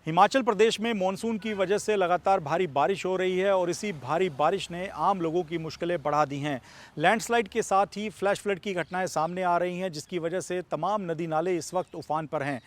हिमाचल प्रदेश में मॉनसून की वजह से लगातार भारी बारिश हो रही है और इसी भारी बारिश ने आम लोगों की मुश्किलें बढ़ा दी हैं। लैंडस्लाइड के साथ ही फ्लैश फ्लड की घटनाएं सामने आ रही हैं, जिसकी वजह से तमाम नदी नाले इस वक्त उफान पर हैं।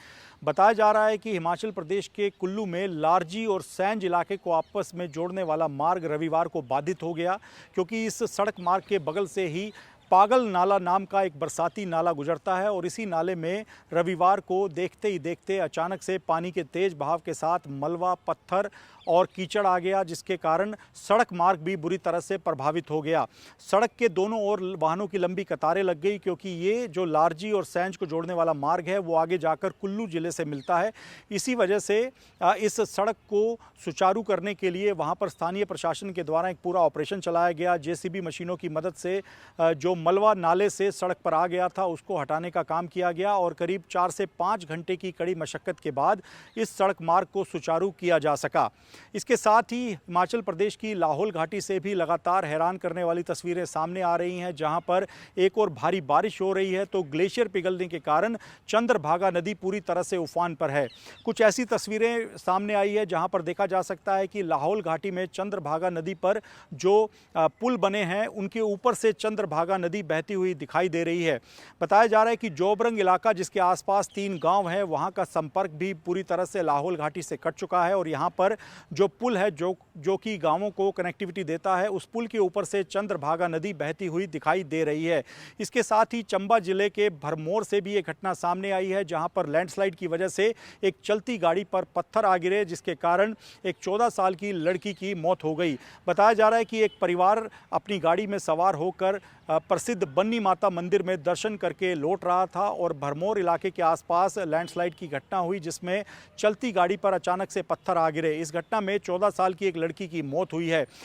बताया जा रहा है कि हिमाचल प्रदेश के कुल्लू में लारजी और सैंज इलाके को आपस में जोड़ने वाला मार्ग रविवार को बाधित हो गया, क्योंकि इस सड़क मार्ग के बगल से ही पागल नाला नाम का एक बरसाती नाला गुजरता है और इसी नाले में रविवार को देखते ही देखते अचानक से पानी के तेज बहाव के साथ मलबा, पत्थर और कीचड़ आ गया, जिसके कारण सड़क मार्ग भी बुरी तरह से प्रभावित हो गया। सड़क के दोनों ओर वाहनों की लंबी कतारें लग गई, क्योंकि ये जो लारजी और सैंज को जोड़ने वाला मार्ग है वो आगे जाकर कुल्लू जिले से मिलता है। इसी वजह से इस सड़क को सुचारू करने के लिए वहाँ पर स्थानीय प्रशासन के द्वारा एक पूरा ऑपरेशन चलाया गया। जेसीबी मशीनों की मदद से जो मलबा नाले से सड़क पर आ गया था उसको हटाने का काम किया गया और करीब 4 से 5 घंटे की कड़ी मशक्कत के बाद इस सड़क मार्ग को सुचारू किया जा सका। इसके साथ ही हिमाचल प्रदेश की लाहौल घाटी से भी लगातार हैरान करने वाली तस्वीरें सामने आ रही हैं, जहां पर एक और भारी बारिश हो रही है तो ग्लेशियर पिघलने के कारण चंद्रभागा नदी पूरी तरह से उफान पर है। कुछ ऐसी तस्वीरें सामने आई है जहां पर देखा जा सकता है कि लाहौल घाटी में चंद्रभागा नदी पर जो पुल बने हैं उनके ऊपर से चंद्रभागा नदी बहती हुई दिखाई दे रही है। बताया जा रहा है कि जोबरंग इलाका, जिसके आसपास 3 गांव हैं, वहां का संपर्क भी पूरी तरह से लाहौल घाटी से कट चुका है और यहां पर जो पुल है जो कि गांवों को कनेक्टिविटी देता है, उस पुल के ऊपर से चंद्रभागा नदी बहती हुई दिखाई दे रही है। इसके साथ ही चंबा जिले के भरमौर से भी एक घटना सामने आई है, जहां पर लैंडस्लाइड की वजह से एक चलती गाड़ी पर पत्थर आ गिरे, जिसके कारण एक 14 साल की लड़की की मौत हो गई। बताया जा रहा है कि एक परिवार अपनी गाड़ी में सवार होकर प्रसिद्ध बन्नी माता मंदिर में दर्शन करके लौट रहा था और भरमौर इलाके के आसपास लैंडस्लाइड की घटना हुई, जिसमें चलती गाड़ी पर अचानक से पत्थर आ गिरे। इस घटना में 14 साल की एक लड़की की मौत हुई है।